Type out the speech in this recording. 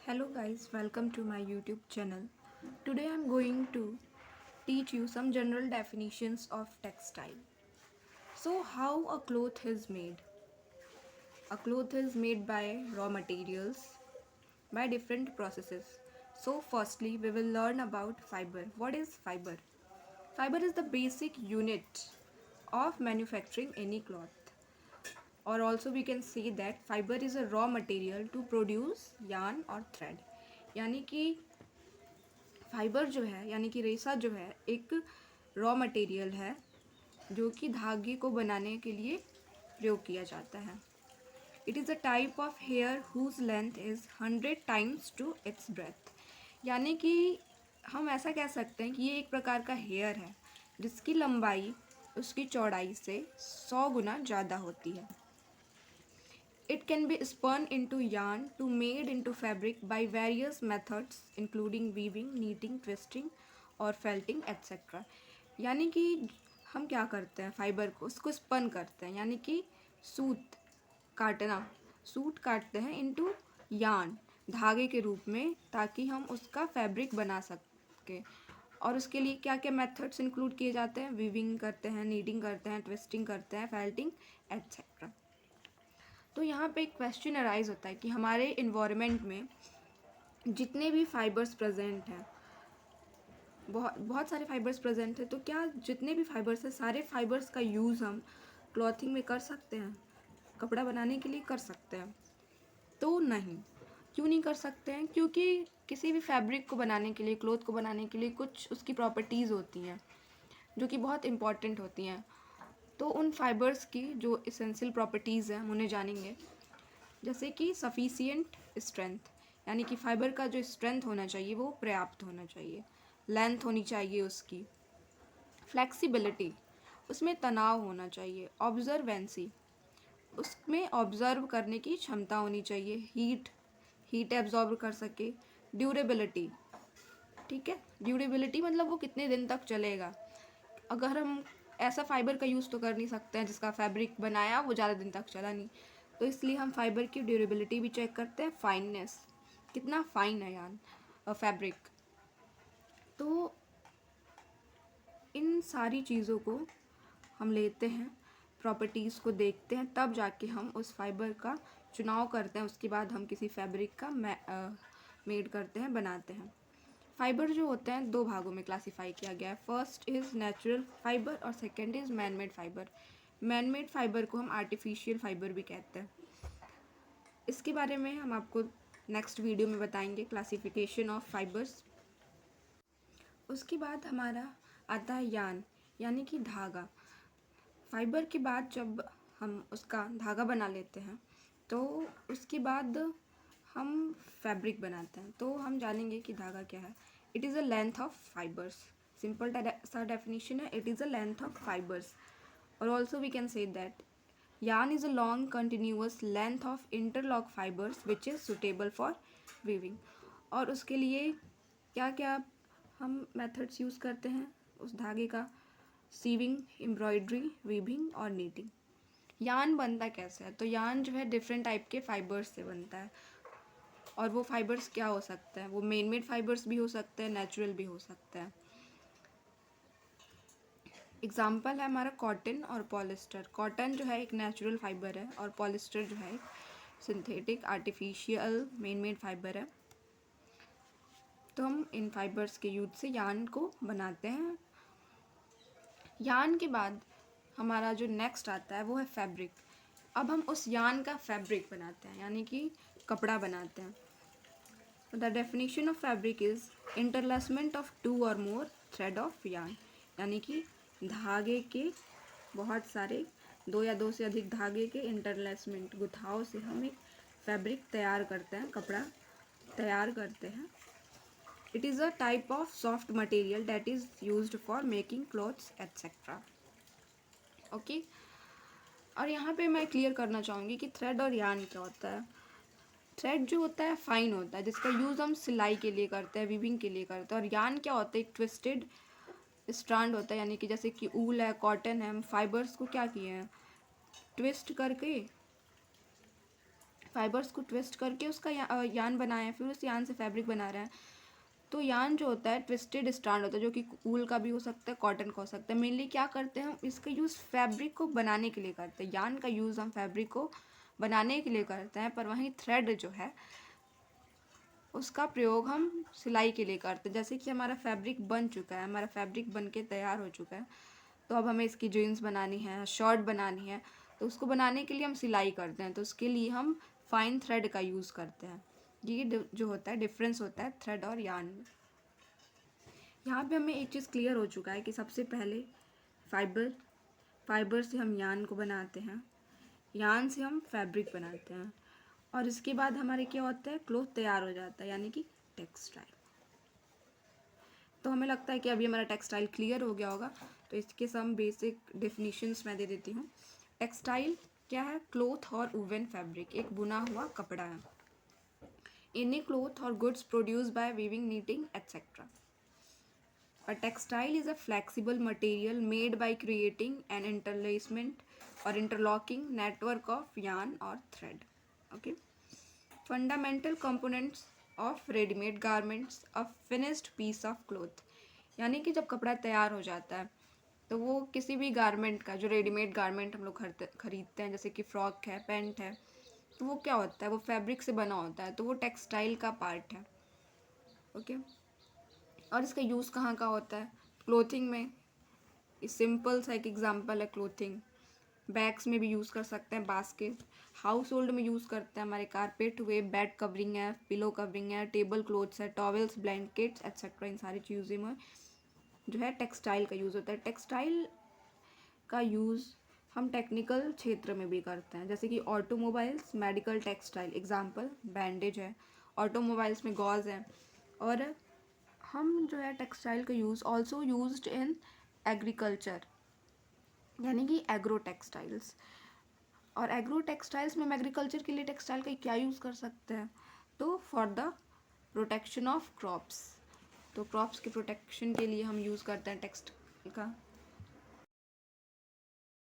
Hello guys, welcome to my YouTube channel. Today I'm going to teach you some general definitions of textile. So how a cloth is made? A cloth is made by raw materials by different processes. So firstly we will learn about fiber. What is fiber? Fiber is the basic unit of manufacturing any cloth. Or also we can say that fiber is a raw material to produce yarn or thread. यानी कि fibre जो है यानी कि रेशा जो है एक रॉ मटेरियल है जो कि धागे को बनाने के लिए प्रयोग किया जाता है. It is a type of hair whose length is 100 times to its breadth. यानी कि हम ऐसा कह सकते हैं कि ये एक प्रकार का हेयर है जिसकी लंबाई उसकी चौड़ाई से 100 गुना ज़्यादा होती है. It can be spun into yarn to made into fabric by various methods including weaving, knitting, twisting और felting etc. यानी कि हम क्या करते हैं फाइबर को उसको स्पन करते हैं यानी कि सूट काटते हैं इनटू यार्न धागे के रूप में ताकि हम उसका फैब्रिक बना सकें. और उसके लिए क्या क्या मेथड्स इंक्लूड किए जाते हैं. वीविंग करते हैं, नीडिंग करते हैं, ट्विस्टिंग करते हैं, फेल्टिंग एट्सेट्रा. तो यहाँ पे एक क्वेश्चन अराइज होता है कि हमारे इन्वायरमेंट में जितने भी फाइबर्स प्रेजेंट हैं बहुत सारे फाइबर्स प्रेजेंट हैं तो क्या जितने भी फाइबर्स हैं सारे फाइबर्स का यूज़ हम क्लॉथिंग में कर सकते हैं, कपड़ा बनाने के लिए कर सकते हैं. तो नहीं. क्यों नहीं कर सकते हैं? क्योंकि किसी भी फैब्रिक को बनाने के लिए, क्लॉथ को बनाने के लिए कुछ उसकी प्रॉपर्टीज़ होती हैं जो कि बहुत इंपॉर्टेंट होती हैं. तो उन फाइबर्स की जो इसेंशियल प्रॉपर्टीज़ हैं हम उन्हें जानेंगे. जैसे कि सफिशिएंट स्ट्रेंथ यानी कि फाइबर का जो स्ट्रेंथ होना चाहिए वो पर्याप्त होना चाहिए. लेंथ होनी चाहिए उसकी. फ्लेक्सिबिलिटी उसमें तनाव होना चाहिए. ऑब्जर्वेंसी उसमें ऑब्जर्व करने की क्षमता होनी चाहिए. हीट एब्जॉर्ब कर सके. ड्यूरेबिलिटी, ठीक है, ड्यूरेबिलिटी मतलब वो कितने दिन तक चलेगा. अगर हम ऐसा फाइबर का यूज़ तो कर नहीं सकते हैं जिसका फैब्रिक बनाया वो ज़्यादा दिन तक चला नहीं. तो इसलिए हम फाइबर की ड्यूरेबिलिटी भी चेक करते हैं. फाइननेस कितना फाइन है यार फैब्रिक. तो इन सारी चीज़ों को हम लेते हैं, प्रॉपर्टीज़ को देखते हैं, तब जाके हम उस फाइबर का चुनाव करते हैं. उसके बाद हम किसी फैब्रिक का मेड करते हैं, बनाते हैं. फाइबर जो होते हैं दो भागों में क्लासीफाई किया गया है. फर्स्ट इज़ नेचुरल फाइबर और second is man made fibre. Man made fibre को हम आर्टिफिशियल फाइबर भी कहते हैं. इसके बारे में हम आपको नेक्स्ट वीडियो में बताएंगे, क्लासिफिकेशन ऑफ फाइबर्स. उसके बाद हमारा आता है यान यानी कि धागा. फाइबर के बाद जब हम उसका धागा बना लेते हैं तो उसके बाद हम फैब्रिक बनाते हैं. तो हम जानेंगे कि धागा क्या है. It is a length of fibres. Simple सा डेफिनेशन है. It is a length of fibres. और also we can say that yarn is a long continuous length of interlock fibers which is suitable for weaving. और उसके लिए क्या क्या हम methods use करते हैं उस धागे का. सीविंग, एम्ब्रॉयडरी, वीविंग और नीटिंग. यार्न बनता कैसे है? तो यार्न जो है डिफरेंट टाइप के फाइबर्स से बनता है. और वो फाइबर्स क्या हो सकते हैं? वो मेन मेड फाइबर्स भी हो सकते हैं, नेचुरल भी हो सकते हैं. एग्जाम्पल है हमारा कॉटन और पॉलिस्टर. कॉटन जो है एक नेचुरल फाइबर है और पॉलिस्टर जो है एक synthetic artificial main made fibre है. तो हम इन फाइबर्स के यूज से यार्न को बनाते हैं. यार्न के बाद हमारा जो नेक्स्ट आता है वो है फैब्रिक. अब हम उस यार्न का फैब्रिक बनाते हैं यानी कि कपड़ा बनाते हैं. The definition of fabric is interlacement of 2 और मोर थ्रेड ऑफ यार्न. यानी कि धागे के बहुत सारे 2 या 2 से अधिक धागे के इंटरलेसमेंट गुथाव से हम एक फैब्रिक तैयार करते हैं, कपड़ा तैयार करते हैं. It is a type of soft material that is used for making clothes etcetera. Okay. और यहाँ पे मैं क्लियर करना चाहूँगी कि थ्रेड और यार्न क्या होता है. थ्रेड जो होता है फाइन होता है जिसका यूज़ हम सिलाई के लिए करते हैं, वीविंग के लिए करते हैं. और यार्न क्या होता है? एक ट्विस्टेड स्ट्रैंड होता है यानी कि जैसे कि ऊल है, कॉटन है, हम फाइबर्स को क्या किए हैं, ट्विस्ट करके फाइबर्स को ट्विस्ट करके उसका यान बनाए हैं, फिर उस यान से फैब्रिक बना रहे हैं। तो यान जो होता है ट्विस्टेड स्ट्रैंड होता है, जो कि ऊल का भी हो सकता है, कॉटन का हो सकता है। मेनली क्या करते हैं हम इसका यूज़ फैब्रिक को बनाने के लिए करते हैं। यान का यूज़ हम फैब्रिक को बनाने के लिए करते हैं, पर वहीं थ्रेड जो है उसका प्रयोग हम सिलाई के लिए करते हैं। जैसे कि हमारा फैब्रिक बन चुका है, हमारा फैब्रिक बन के तैयार हो चुका है, तो अब हमें इसकी जीन्स बनानी है, शर्ट बनानी है, तो उसको बनाने के लिए हम सिलाई करते हैं। तो उसके लिए हम फाइन थ्रेड का यूज़ करते हैं। ये जो होता है डिफरेंस होता है थ्रेड और यान में। यहाँ पे हमें एक चीज़ क्लियर हो चुका है कि सबसे पहले फाइबर से हम यान को बनाते हैं, यान से हम फैब्रिक बनाते हैं, और इसके बाद हमारे क्या होता है, क्लोथ तैयार हो जाता है, यानी कि टेक्सटाइल। तो हमें लगता है कि अभी हमारा टेक्सटाइल क्लियर हो गया होगा, तो इसके सम बेसिक डेफिनेशंस मैं दे देती हूँ। टेक्सटाइल क्या है, क्लोथ और वूवन फैब्रिक, एक बुना हुआ कपड़ा है। एनी क्लोथ और goods produce by weaving, knitting etcetera. A textile is a flexible material made by creating an interlacement or interlocking network of yarn or thread. Okay. Fundamental components of ready-made garments, a finished piece of cloth. यानी कि जब कपड़ा तैयार हो जाता है तो वो किसी भी गारमेंट का, जो रेडीमेड गारमेंट हम लोग खरीदते हैं, जैसे कि फ्रॉक है, पैंट है, तो वो क्या होता है, वो फैब्रिक से बना होता है, तो वो टेक्सटाइल का पार्ट है। ओके। और इसका यूज़ कहाँ का होता है, क्लोथिंग में। इस सिंपल सा एक एग्जांपल है क्लोथिंग। बैग्स में भी यूज़ कर सकते हैं, बास्केट। हाउस होल्ड में यूज़ करते हैं, हमारे कारपेट हुए, बेड कवरिंग है, पिलो कवरिंग है, टेबल क्लोथ्स है, टॉवल्स, ब्लैंकेट्स एक्सेट्रा। इन सारी चीज़ों में जो है टेक्सटाइल का यूज़ होता है। टेक्सटाइल का यूज़ हम टेक्निकल क्षेत्र में भी करते हैं, जैसे कि automobiles, medical textile, example bandage है, ऑटोमोबाइल्स में गॉज है। और हम जो है टेक्सटाइल का use also used in agriculture, यानी कि एग्रो टेक्सटाइल्स। और एग्रो टेक्सटाइल्स में हम एग्रीकल्चर के लिए टेक्सटाइल का क्या यूज़ कर सकते हैं, तो for the protection of crops. तो क्रॉप्स के प्रोटेक्शन के लिए हम यूज़ करते हैं टेक्सटाइल का।